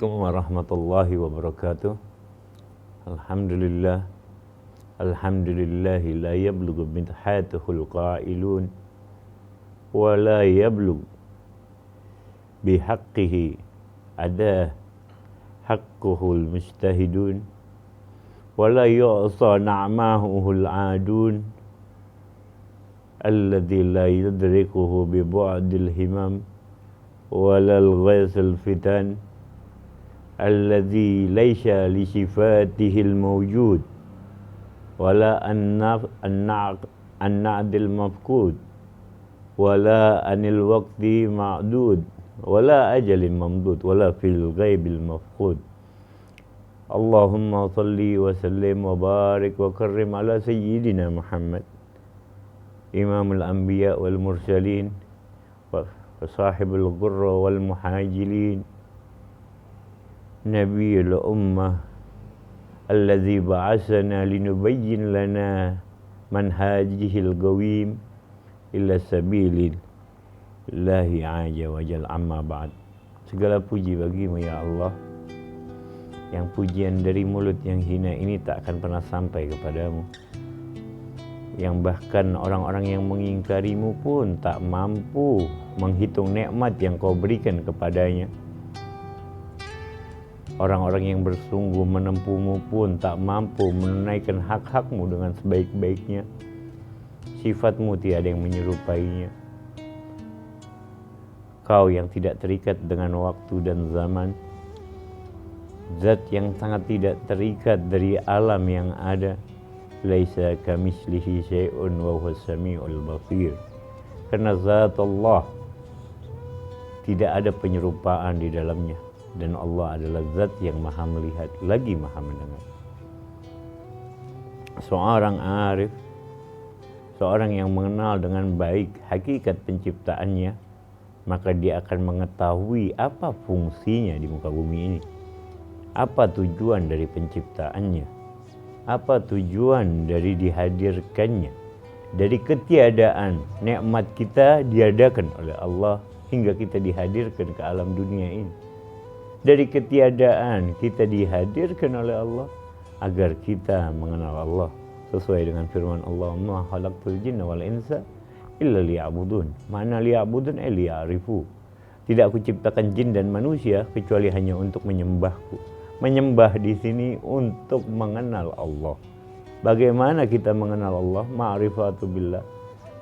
Assalamualaikum warahmatullahi wabarakatuh. Alhamdulillah. Alhamdulillahi la yablughu midhatuhul qailun wa la yablugh bihaqqihi ada haqquhul mujtahidun wa la yu'sa na'mahuhul adun alladhi la yudrikuhu bi bu'dil himam wa lal ghaisil fitan alladhi laysa li sifatihil mawjud wala an-na'dil mafqud wala anil waqti ma'dud wala ajalin mamdud wala fil ghaibil mafqud. Allahumma salli wa sallim wa barik wa karrim ala sayyidina Muhammad imamul anbiya wal mursalin wa sahibul ghurra wal muhajilin nabiyul ummah alladzi ba'asana linubayyin lana manhajihil qawim illa sabilil lahi aja wajal amma ba'd. Segala puji bagimu ya Allah, yang pujian dari mulut yang hina ini tak akan pernah sampai kepadamu, yang bahkan orang-orang yang mengingkarimu pun tak mampu menghitung nikmat yang kau berikan kepadanya. Orang-orang yang bersungguh menempuhmu pun tak mampu menunaikan hak-hakmu dengan sebaik-baiknya. Sifatmu tiada yang menyerupainya. Kau yang tidak terikat dengan waktu dan zaman, zat yang sangat tidak terikat dari alam yang ada. Laisa kamislihi syai'un wa huwas samiul basir. Karena zat Allah tidak ada penyerupaan di dalamnya, dan Allah adalah zat yang maha melihat lagi maha mendengar. Seorang arif, seorang yang mengenal dengan baik hakikat penciptaannya, maka dia akan mengetahui apa fungsinya di muka bumi ini, apa tujuan dari penciptaannya, apa tujuan dari dihadirkannya. Dari ketiadaan, nikmat kita diadakan oleh Allah hingga kita dihadirkan ke alam dunia ini. Dari ketiadaan kita dihadirkan oleh Allah agar kita mengenal Allah sesuai dengan firman Allah, ma khalaqtul jinna wal insa illa liya'budun. Mana liya'budun liya'rifu. Tidak aku ciptakan jin dan manusia kecuali hanya untuk menyembahku. Menyembah di sini untuk mengenal Allah. Bagaimana kita mengenal Allah? Ma'rifatu billah.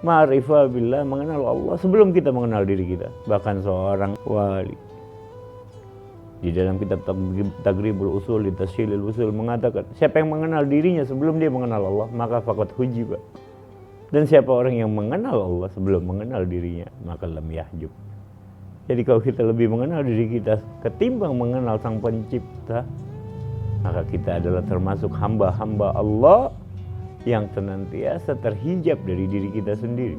Ma'rifah billah, mengenal Allah sebelum kita mengenal diri kita. Bahkan seorang wali di dalam kitab Taghribul Usul di Tashilil Usul mengatakan, siapa yang mengenal dirinya sebelum dia mengenal Allah, maka faqad hujiba. Dan siapa orang yang mengenal Allah sebelum mengenal dirinya, maka lam yahjub. Jadi kalau kita lebih mengenal diri kita ketimbang mengenal Sang Pencipta, maka kita adalah termasuk hamba-hamba Allah yang senantiasa terhijab dari diri kita sendiri.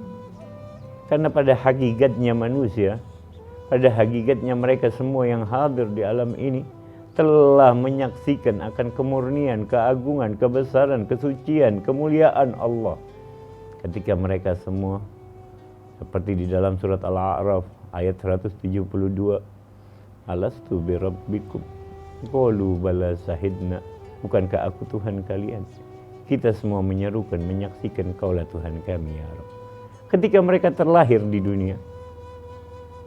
Karena pada hakikatnya manusia, pada hakikatnya mereka semua yang hadir di alam ini telah menyaksikan akan kemurnian, keagungan, kebesaran, kesucian, kemuliaan Allah. Ketika mereka semua seperti di dalam surat Al-A'raf ayat 172, alastu bi rabbikum qalu bala sahidna, bukankah aku Tuhan kalian? Kita semua menyerukan, menyaksikan kaulah Tuhan kami ya Rabb. Ketika mereka terlahir di dunia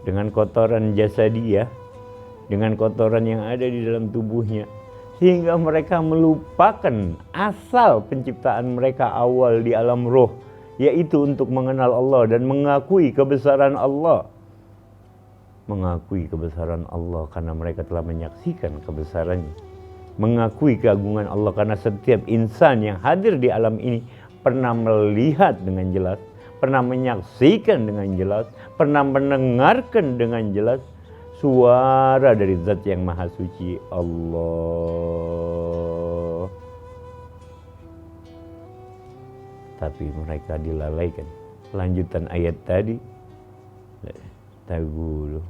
dengan kotoran jasadiyah, dengan kotoran yang ada di dalam tubuhnya, sehingga mereka melupakan asal penciptaan mereka awal di alam roh, yaitu untuk mengenal Allah dan mengakui kebesaran Allah. Mengakui kebesaran Allah karena mereka telah menyaksikan kebesarannya. Mengakui keagungan Allah karena setiap insan yang hadir di alam ini pernah melihat dengan jelas, pernah menyaksikan dengan jelas, pernah mendengarkan dengan jelas suara dari Zat yang Maha Suci Allah. Tapi mereka dilalaikan. Lanjutan ayat tadi, taqulu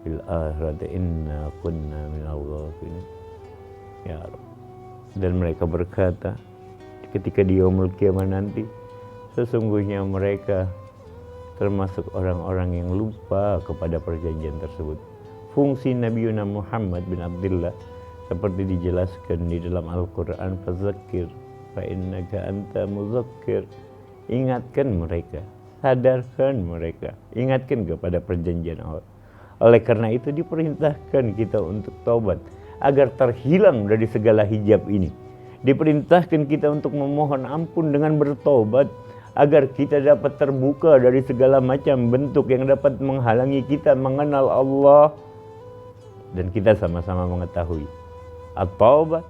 fil akhirati inna kunna minal ghafilin ya Rabb. Dan mereka berkata ketika di yaumul kiamah nanti, sesungguhnya mereka termasuk orang-orang yang lupa kepada perjanjian tersebut. fungsi Nabi Muhammad bin Abdullah seperti dijelaskan di dalam Al-Quran, fadzakir fa innaka anta muzakkir. Ingatkan mereka, sadarkan mereka, ingatkan kepada perjanjian Allah. Oleh karena itu diperintahkan kita untuk taubat agar terhilang dari segala hijab ini. Diperintahkan kita untuk memohon ampun dengan bertobat agar kita dapat terbuka dari segala macam bentuk yang dapat menghalangi kita mengenal Allah. Dan kita sama-sama mengetahui at-taubah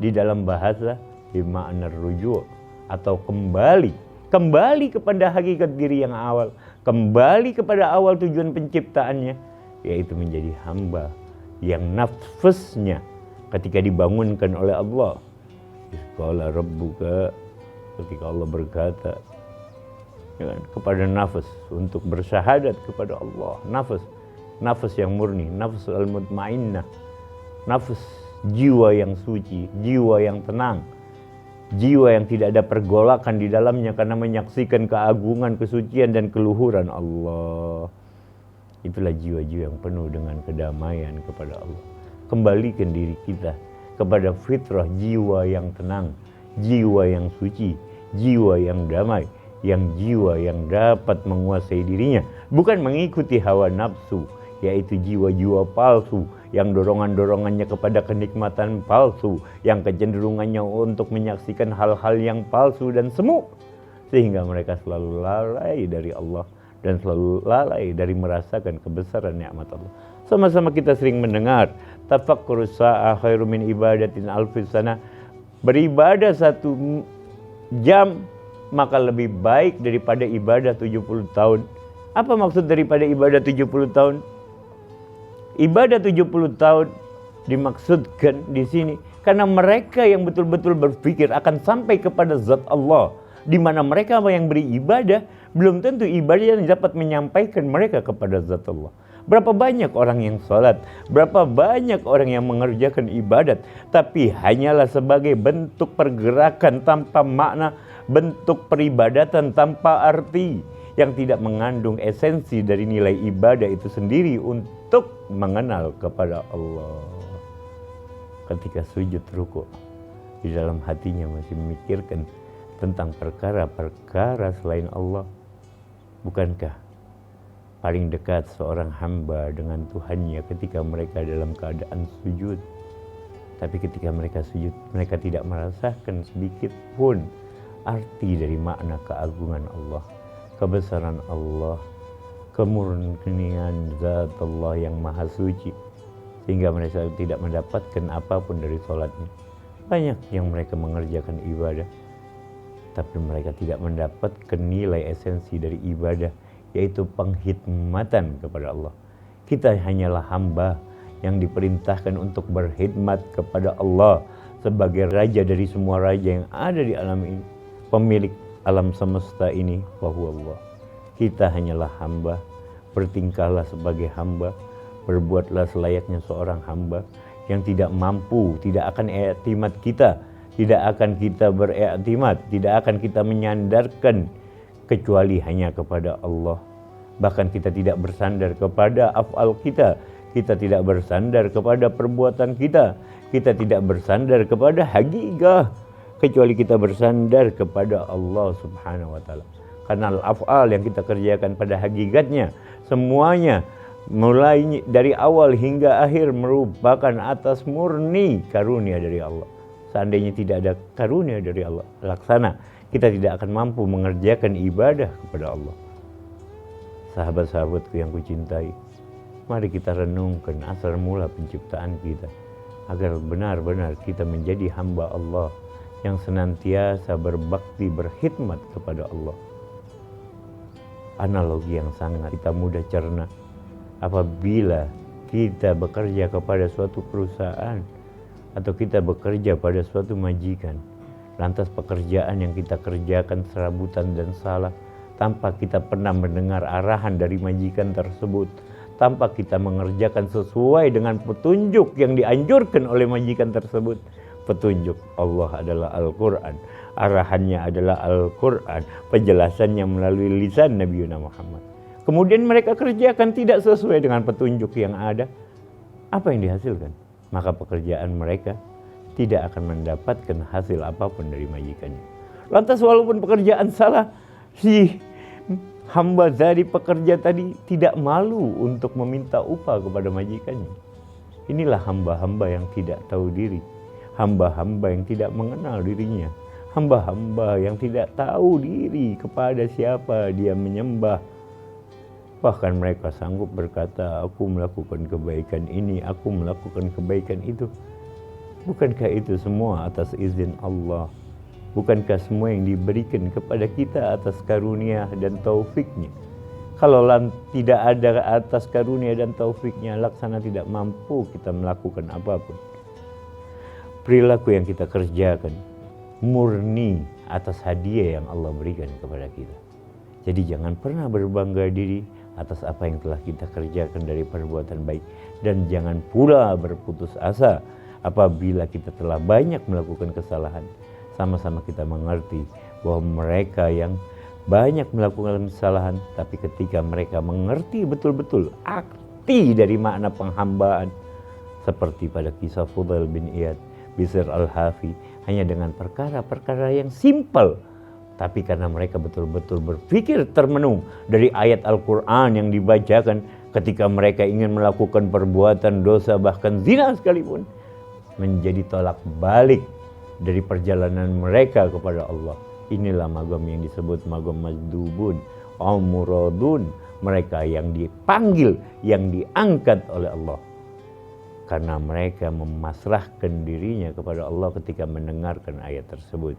di dalam bahasa bermakna rujuk atau kembali kepada hakikat diri yang awal, kembali kepada awal tujuan penciptaannya, yaitu menjadi hamba yang nafasnya ketika dibangunkan oleh Allah. Qala rabbuka, ketika Allah berkata ya kan, kepada nafas untuk bersyahadat kepada Allah, nafas yang murni, nafas al-mutmainnah, nafas jiwa yang suci, jiwa yang tenang, jiwa yang tidak ada pergolakan di dalamnya karena menyaksikan keagungan, kesucian dan keluhuran Allah. Itulah jiwa-jiwa yang penuh dengan kedamaian kepada Allah. Kembalikan diri kita kepada fitrah jiwa yang tenang, jiwa yang suci, jiwa yang damai, yang jiwa yang dapat menguasai dirinya, bukan mengikuti hawa nafsu, yaitu jiwa-jiwa palsu yang dorongannya kepada kenikmatan palsu, yang kecenderungannya untuk menyaksikan hal-hal yang palsu dan semu, sehingga mereka selalu lalai dari Allah dan selalu lalai dari merasakan kebesaran nikmat Allah. Sama-sama kita sering mendengar tafakkur sa'ah khairu min ibadatin alfis sana. Beribadah 1 jam maka lebih baik daripada ibadah 70 tahun. Apa maksud daripada ibadah 70 tahun? Ibadah 70 tahun dimaksudkan di sini karena mereka yang betul-betul berpikir akan sampai kepada zat Allah, di mana mereka yang beribadah belum tentu ibadah yang dapat menyampaikan mereka kepada zat Allah. Berapa banyak orang yang sholat, berapa banyak orang yang mengerjakan ibadat, tapi hanyalah sebagai bentuk pergerakan tanpa makna, bentuk peribadatan tanpa arti, yang tidak mengandung esensi dari nilai ibadah itu sendiri untuk mengenal kepada Allah. Ketika sujud ruku', di dalam hatinya masih memikirkan tentang perkara-perkara selain Allah. Bukankah paling dekat seorang hamba dengan Tuhannya ketika mereka dalam keadaan sujud? Tapi ketika mereka sujud, mereka tidak merasakan sedikit pun arti dari makna keagungan Allah, kebesaran Allah, kemurnian zat Allah yang maha suci, sehingga mereka tidak mendapatkan apapun dari sholatnya. Banyak yang mereka mengerjakan ibadah, tapi mereka tidak mendapatkan nilai esensi dari ibadah, yaitu penghidmatan kepada Allah. Kita hanyalah hamba yang diperintahkan untuk berkhidmat kepada Allah sebagai raja dari semua raja yang ada di alam ini, pemilik alam semesta ini, Allah. Kita hanyalah hamba, bertingkahlah sebagai hamba, berbuatlah selayaknya seorang hamba yang tidak mampu, tidak akan i'timad kita, tidak akan kita beriktimat, tidak akan kita menyandarkan kecuali hanya kepada Allah. Bahkan kita tidak bersandar kepada af'al kita, kita tidak bersandar kepada perbuatan kita, kita tidak bersandar kepada hakikah, kecuali kita bersandar kepada Allah Subhanahu wa Ta'ala. Karena af'al yang kita kerjakan pada hakikatnya semuanya mulai dari awal hingga akhir merupakan atas murni karunia dari Allah. Seandainya tidak ada karunia dari Allah laksana, kita tidak akan mampu mengerjakan ibadah kepada Allah. Sahabat-sahabatku yang kucintai, mari kita renungkan asal mula penciptaan kita, agar benar-benar kita menjadi hamba Allah yang senantiasa berbakti, berkhidmat kepada Allah. Analogi yang sangat kita mudah cerna. Apabila kita bekerja kepada suatu perusahaan atau kita bekerja pada suatu majikan, lantas pekerjaan yang kita kerjakan serabutan dan salah, tanpa kita pernah mendengar arahan dari majikan tersebut, tanpa kita mengerjakan sesuai dengan petunjuk yang dianjurkan oleh majikan tersebut. Petunjuk Allah adalah Al-Quran, arahannya adalah Al-Quran, penjelasannya melalui lisan Nabi Muhammad. Kemudian mereka kerjakan tidak sesuai dengan petunjuk yang ada, apa yang dihasilkan? Maka pekerjaan mereka tidak akan mendapatkan hasil apapun dari majikannya. Lantas walaupun pekerjaan salah, si hamba dari pekerja tadi tidak malu untuk meminta upah kepada majikannya. Inilah hamba-hamba yang tidak tahu diri, hamba-hamba yang tidak mengenal dirinya, hamba-hamba yang tidak tahu diri kepada siapa dia menyembah. Bahkan mereka sanggup berkata, aku melakukan kebaikan ini, aku melakukan kebaikan itu. Bukankah itu semua atas izin Allah? Bukankah semua yang diberikan kepada kita atas karunia dan taufiknya? Kalau tidak ada atas karunia dan taufiknya, laksana tidak mampu kita melakukan apapun. Perilaku yang kita kerjakan murni atas hadiah yang Allah berikan kepada kita. Jadi jangan pernah berbangga diri atas apa yang telah kita kerjakan dari perbuatan baik. Dan jangan pula berputus asa apabila kita telah banyak melakukan kesalahan. Sama-sama kita mengerti bahwa mereka yang banyak melakukan kesalahan, tapi ketika mereka mengerti betul-betul arti dari makna penghambaan, seperti pada kisah Fudail bin Iyad, Bishr al-Hafi, hanya dengan perkara-perkara yang simpel, tapi karena mereka betul-betul berpikir termenung dari ayat Al-Quran yang dibacakan ketika mereka ingin melakukan perbuatan dosa, bahkan zina sekalipun, menjadi tolak balik dari perjalanan mereka kepada Allah. Inilah magam yang disebut magam majdubun, muradun, mereka yang dipanggil, yang diangkat oleh Allah. Karena mereka memasrahkan dirinya kepada Allah ketika mendengarkan ayat tersebut.